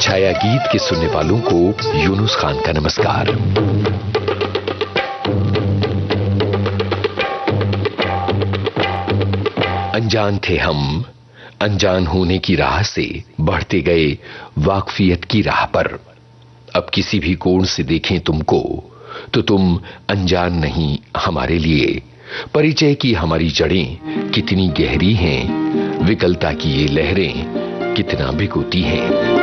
छाया गीत के सुनने वालों को यूनुस खान का नमस्कार। अनजान थे हम, अनजान होने की राह से बढ़ते गए वाकफियत की राह पर। अब किसी भी कोण से देखें तुमको तो तुम अनजान नहीं हमारे लिए। परिचय की हमारी जड़ें कितनी गहरी हैं, विकलता की ये लहरें कितना भिगोती हैं।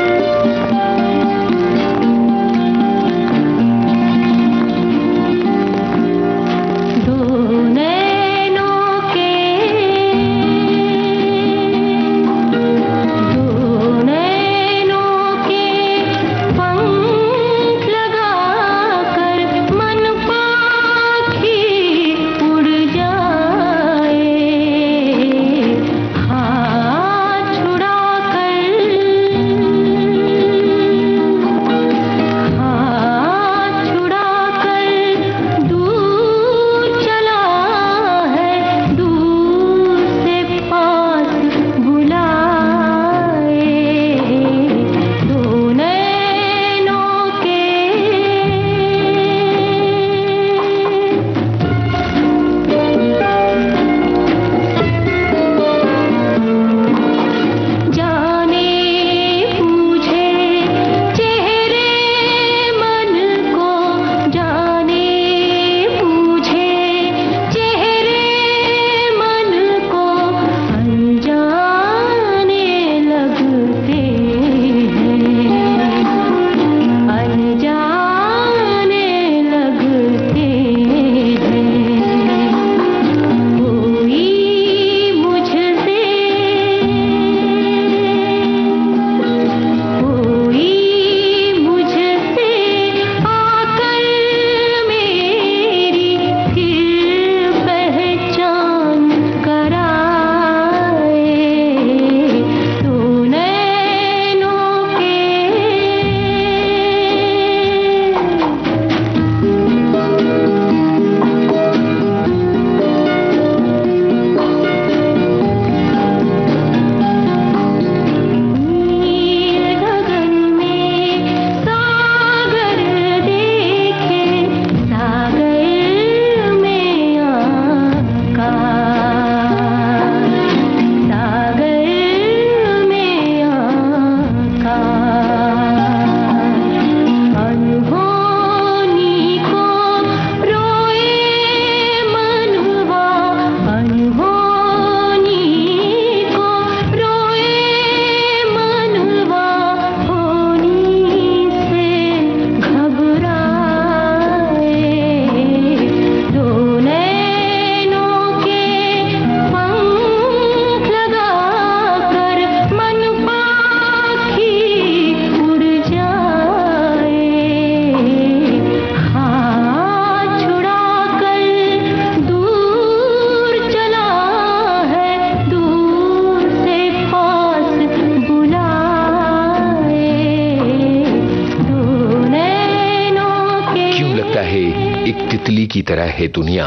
तितली की तरह है दुनिया,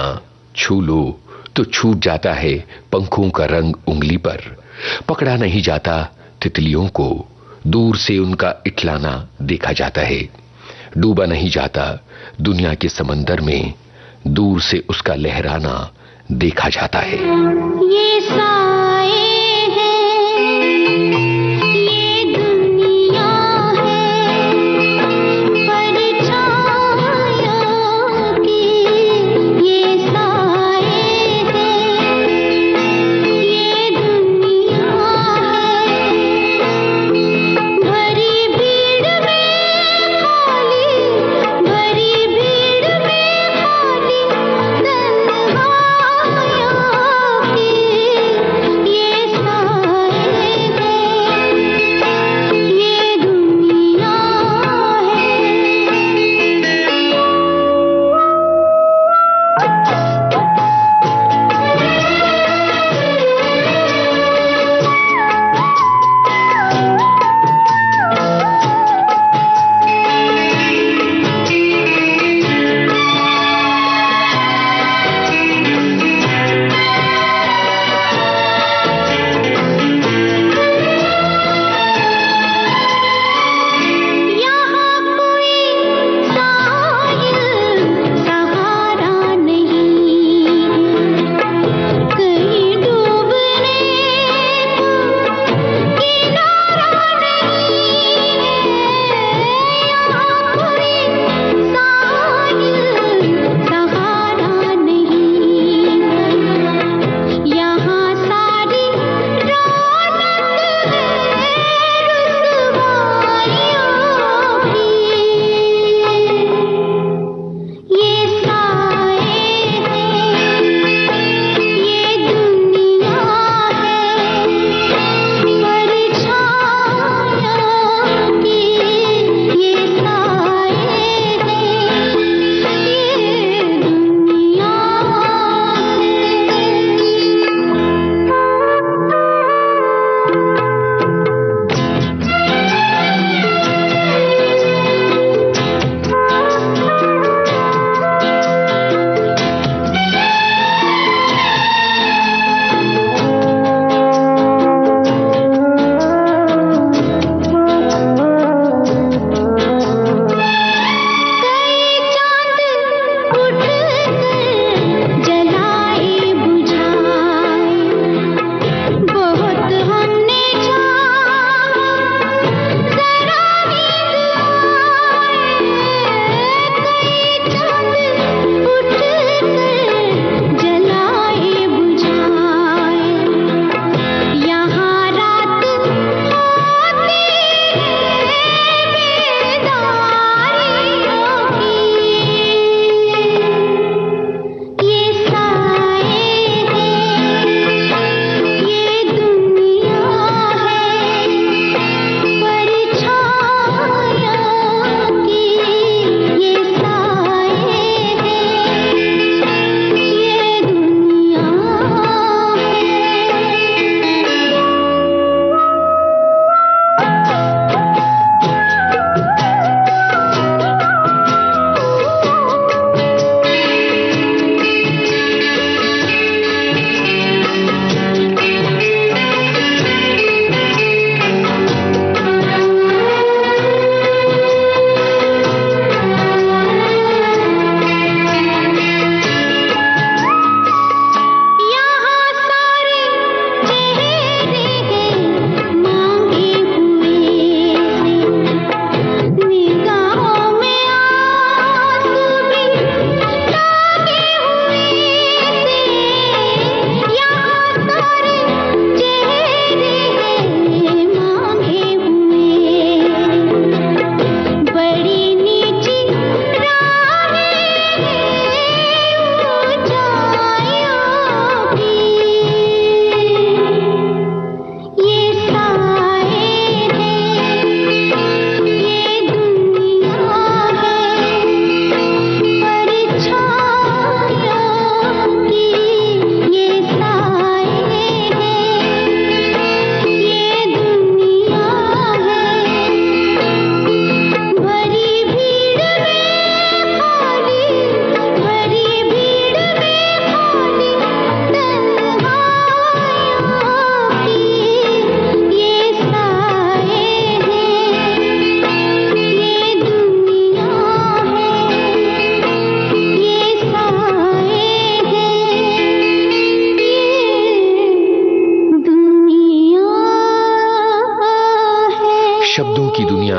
छू लो तो छूट जाता है पंखों का रंग उंगली पर। पकड़ा नहीं जाता तितलियों को, दूर से उनका इठलाना देखा जाता है। डूबा नहीं जाता दुनिया के समंदर में, दूर से उसका लहराना देखा जाता है। ये साए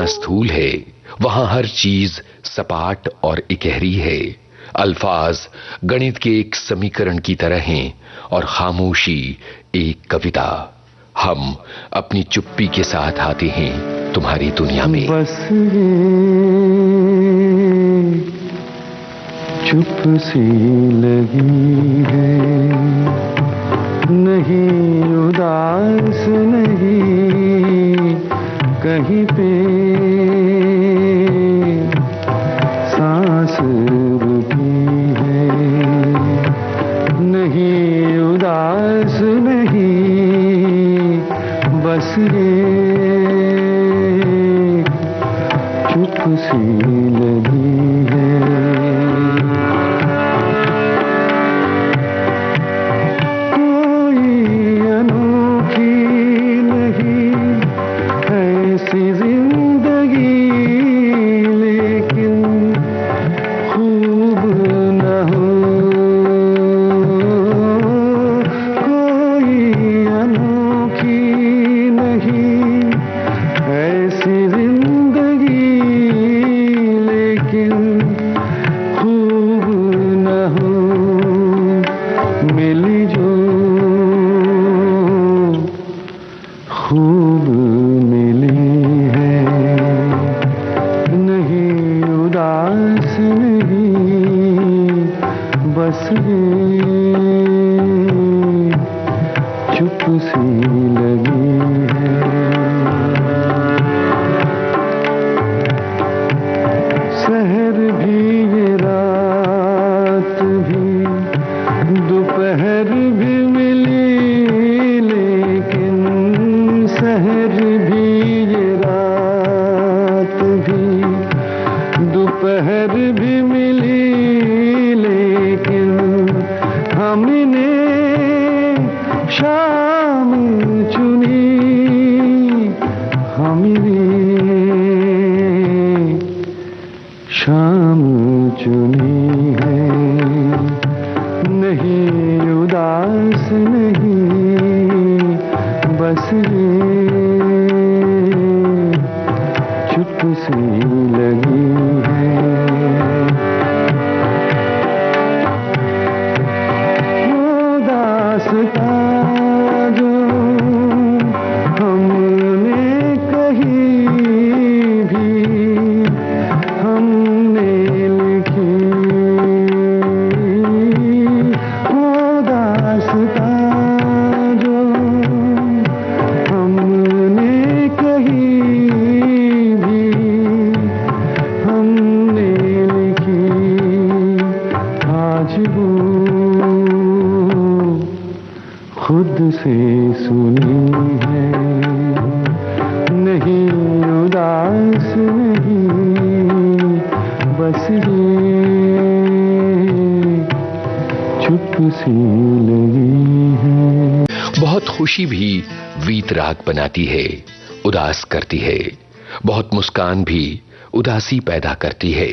जहां स्थूल है वहां हर चीज सपाट और इकहरी है। अल्फाज गणित के एक समीकरण की तरह हैं और खामोशी एक कविता। हम अपनी चुप्पी के साथ आते हैं तुम्हारी दुनिया में। बस ये चुप सी लगी है, नहीं उदास नहीं कहीं पे सांस रुकी है, नहीं उदास नहीं बस ये चुप सी लगी है। खूब मिली है, नहीं उदास नहीं बस चुप सी लगी है। शहर भी ये रात भी दोपहर भी मिली, लेकिन शहर भी ये रात भी दोपहर भी मिली, लेकिन हमने शाम चुनी, हमने शाम चुनी है, नहीं उदास नहीं बस चुप सी लगी है। वो दास्तां जो हमने कही भी हमने लिखी, वो दास्तां जो हमने कही भी हमने लिखी, आज वो खुद से सुनी है, नहीं उदास नहीं बस चुप सी लगी है। बहुत खुशी भी वीतराग बनाती है, उदास करती है। बहुत मुस्कान भी उदासी पैदा करती है।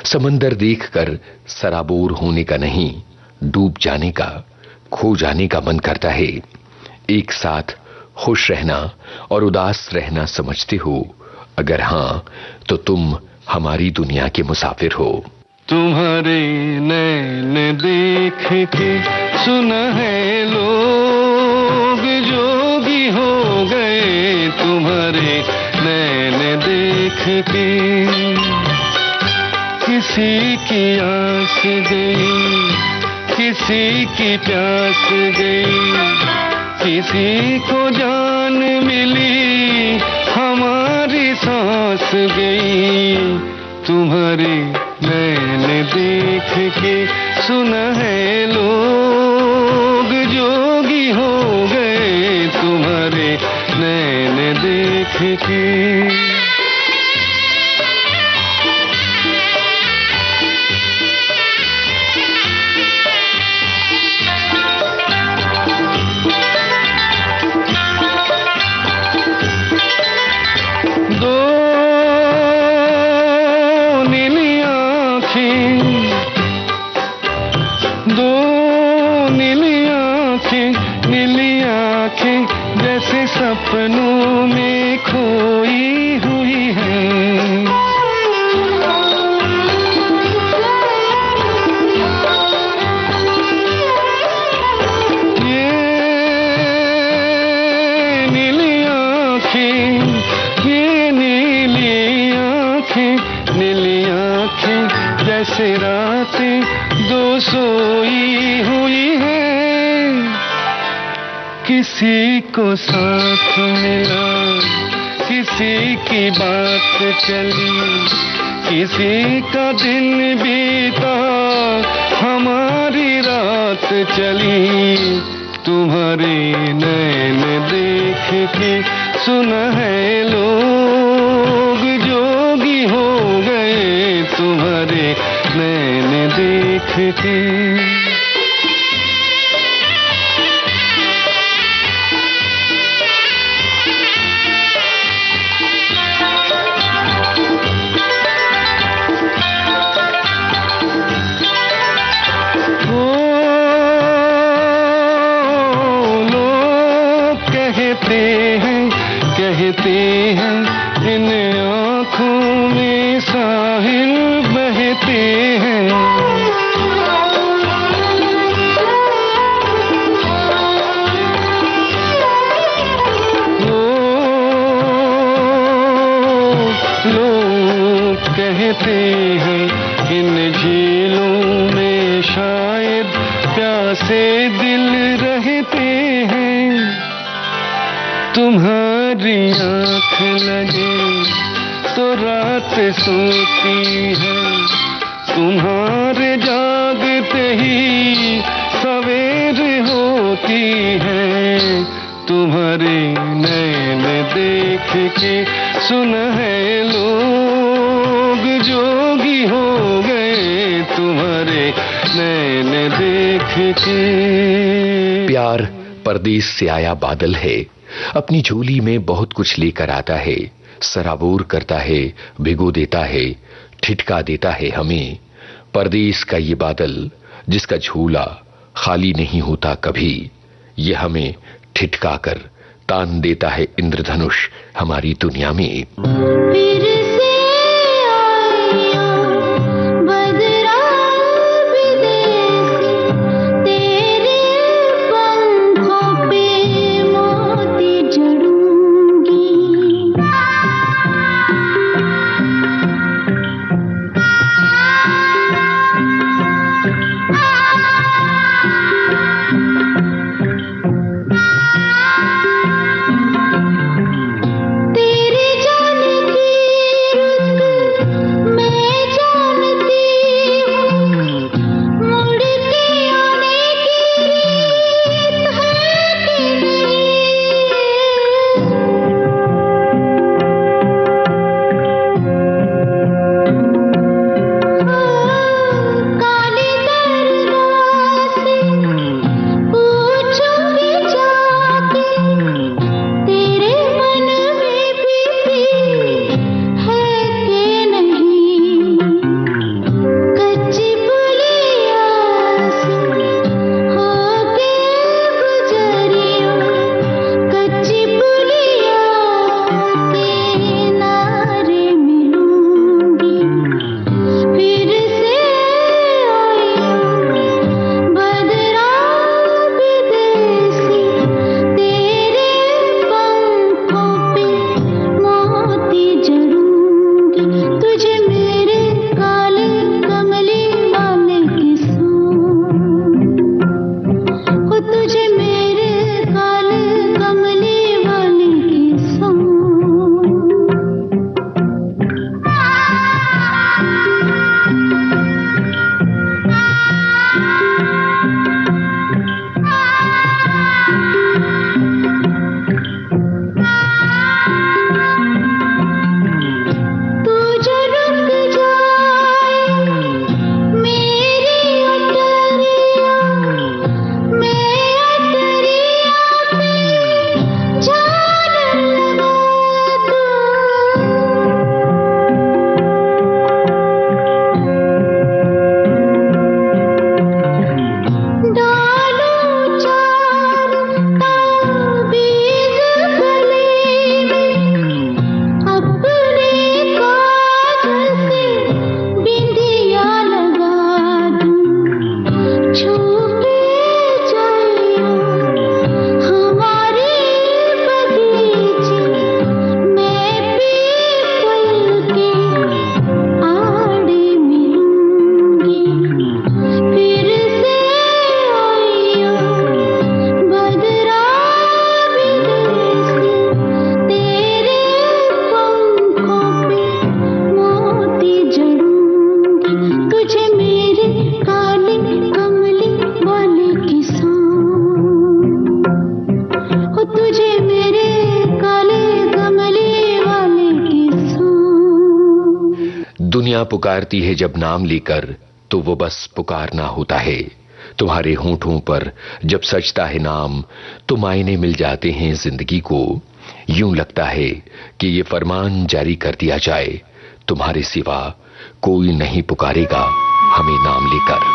समंदर देखकर सराबोर होने का नहीं, डूब जाने का, खो जाने का मन करता है। एक साथ खुश रहना और उदास रहना समझते हो? अगर हां तो तुम हमारी दुनिया के मुसाफिर हो। तुम्हारे नैन देख के सुना है लोग जोगी हो गए, तुम्हारे नैन देख के किसी की आस गई, किसी की प्यास गई, किसी को जान मिली, हमारी सांस गई। तुम्हारे नैन देख के सुना है लोग जोगी हो गए, तुम्हारे नैन देख के। जैसे सपनों में खोई हुई हैं। ये नीली आँखें, ये नीली आँखें, नीली आँखें जैसे रातें दो सोई हुई हैं। किसी को साथ मिला, किसी की बात चली, किसी का दिन बीता, हमारी रात चली। तुम्हारे नैन देख के सुनहरे लोग जोगी हो गए, तुम्हारे नैन देख के। कहते हैं इन आँखों में साहिल बहते हैं। लोग कहते हैं इन झीलों में शायद प्यासे दिल रहते हैं। तुम्हारी आँख लगे तो रात सोती है, तुम्हारे जागते ही सवेर होती है। तुम्हारे नैन देख के सुनहरे लोग जोगी हो गए, तुम्हारे नैन देख के। प्यार परदेस से आया बादल है, अपनी झोली में बहुत कुछ लेकर आता है, सराबोर करता है, भिगो देता है, ठिठका देता है हमें। परदेस का ये बादल जिसका झोला खाली नहीं होता कभी, ये हमें ठिठका कर तान देता है इंद्रधनुष हमारी दुनिया में। फिर से आया बदरा विदेशी, तेरे पंखों पे मोती जड़ूंगी। तेरे जाने की रुत मैं जानती हूँ, मुड़ के आने की रीत है कि नहीं। काले दरगाह से पूछूंगी जाके, तेरे मन में बीती है कि नहीं। कच्ची पुलिया से होके गुजरियो, कच्ची पुलिया के किनारे मिलूंगी। फिर से आया बदरा विदेशी, तेरे पंखों पे मोती जड़ूंगी। तुझे मेरे काले कमली वाले किस्मों, तुझे मेरे काले कमली वाले किस्मों। तू जो दुनिया पुकारती है जब नाम लेकर तो वो बस पुकारना होता है। तुम्हारे होंठों पर जब सजता है नाम तो मायने मिल जाते हैं जिंदगी को। यूं लगता है कि ये फरमान जारी कर दिया जाए, तुम्हारे सिवा कोई नहीं पुकारेगा हमें नाम लेकर।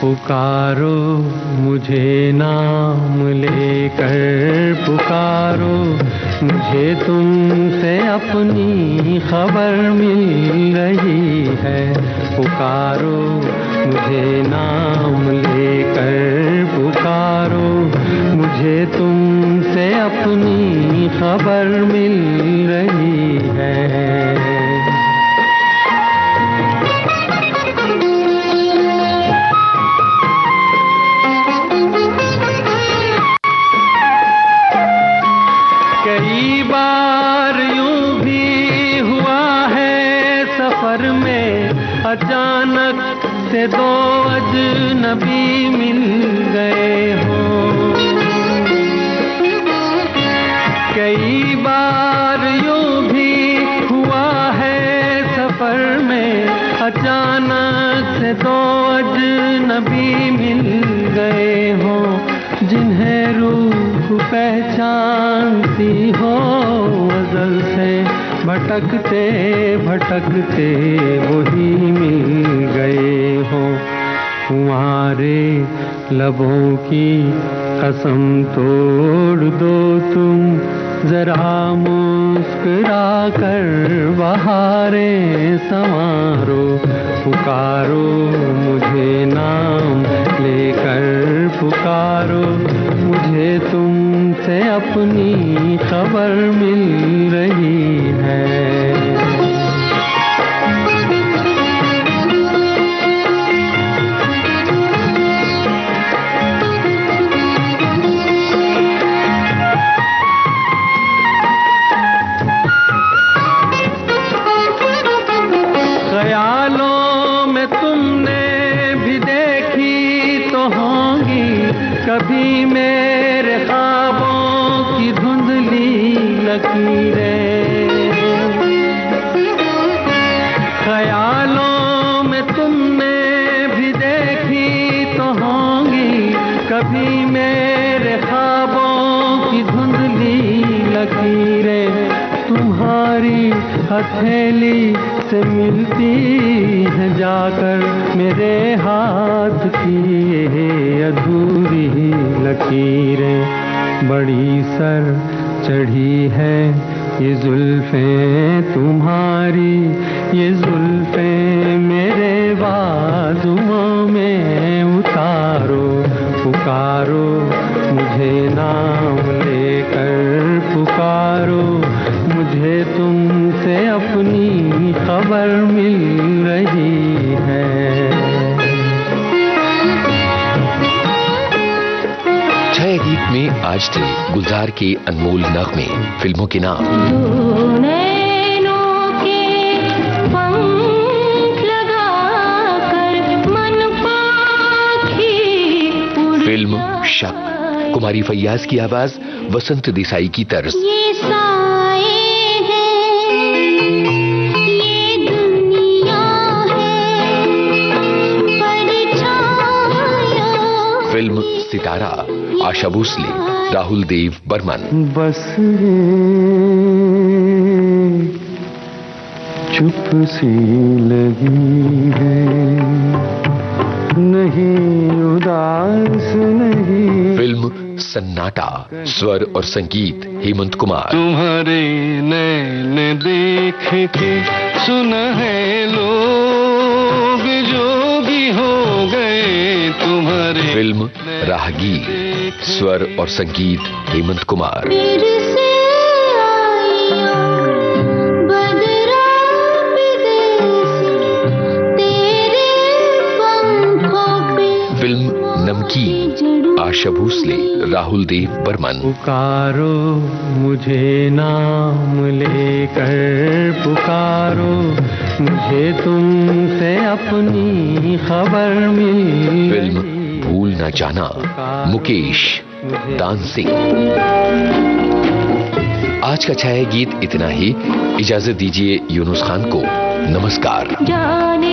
पुकारो मुझे नाम लेकर, पुकारो मुझे तुमसे अपनी खबर मिल रही है। पुकारो मुझे नाम लेकर, पुकारो मुझे तुमसे अपनी खबर मिल रही है। कई बार यूं भी हुआ है सफर में, अचानक से दो अजनबी मिल गए हों। कई बार यूं भी हुआ है सफर में, अचानक से दो अजनबी मिल गए हों। जिन्हें रूह पहचानती हो अज़ल से, भटकते भटकते वही मिल गए हो। तुम्हारे लबों की कसम तोड़ दो तुम, जरा मुस्कुरा कर बहारें संवारो। पुकारो मुझे नाम लेकर, पुकारो मुझे तुमसे अपनी खबर मिल रही है। ख्यालों में तुमने भी देखी तो होंगी कभी मेरे ख्वाबों की धुंधली लकीरें। ख्यालों में तुमने भी देखी तो होंगी कभी मेरे ख्वाबों की धुंधली लकीरें। तुम्हारी हथेली से मिलती है जाकर मेरे हाथ की अधूरी लकीरें। बड़ी सर चढ़ी है ये जुल्फें तुम्हारी, ये जुल्फें मेरे बाजुओं में उतारो। पुकारो मुझे नाम लेकर, पुकारो मुझे तुमसे अपनी खबर मिल रही है। छाया गीत में आज थे गुलजार के अनमोल नगमे। फिल्मों के नाम फिल्म शक, कुमारी फैयाज की आवाज, वसंत देसाई की तर्ज। ये साए हैं, ये दुनिया है, परछाया। फिल्म सितारा, आशा भोसले, राहुल देव बर्मन। बस चुप सी लगी है, नहीं उदास नहीं। फिल्म सन्नाटा, स्वर और संगीत हेमंत कुमार। तुम्हारे नैन देख के सुना है लोग जोगी हो गए तुम्हारे। फिल्म राहगीर, स्वर और संगीत हेमंत कुमार। फिर से आइयो बदरा विदेशी, तेरे पंखों पे। फिल्म नमकीन, आशा भोसले, राहुल देव बर्मन। पुकारो मुझे नाम लेकर, पुकारो मुझे तुमसे अपनी खबर मिली। फिल्म भूल न जाना, मुकेश डांसिंग। आज का छाया गीत इतना ही। इजाजत दीजिए यूनुस खान को। नमस्कार। जाने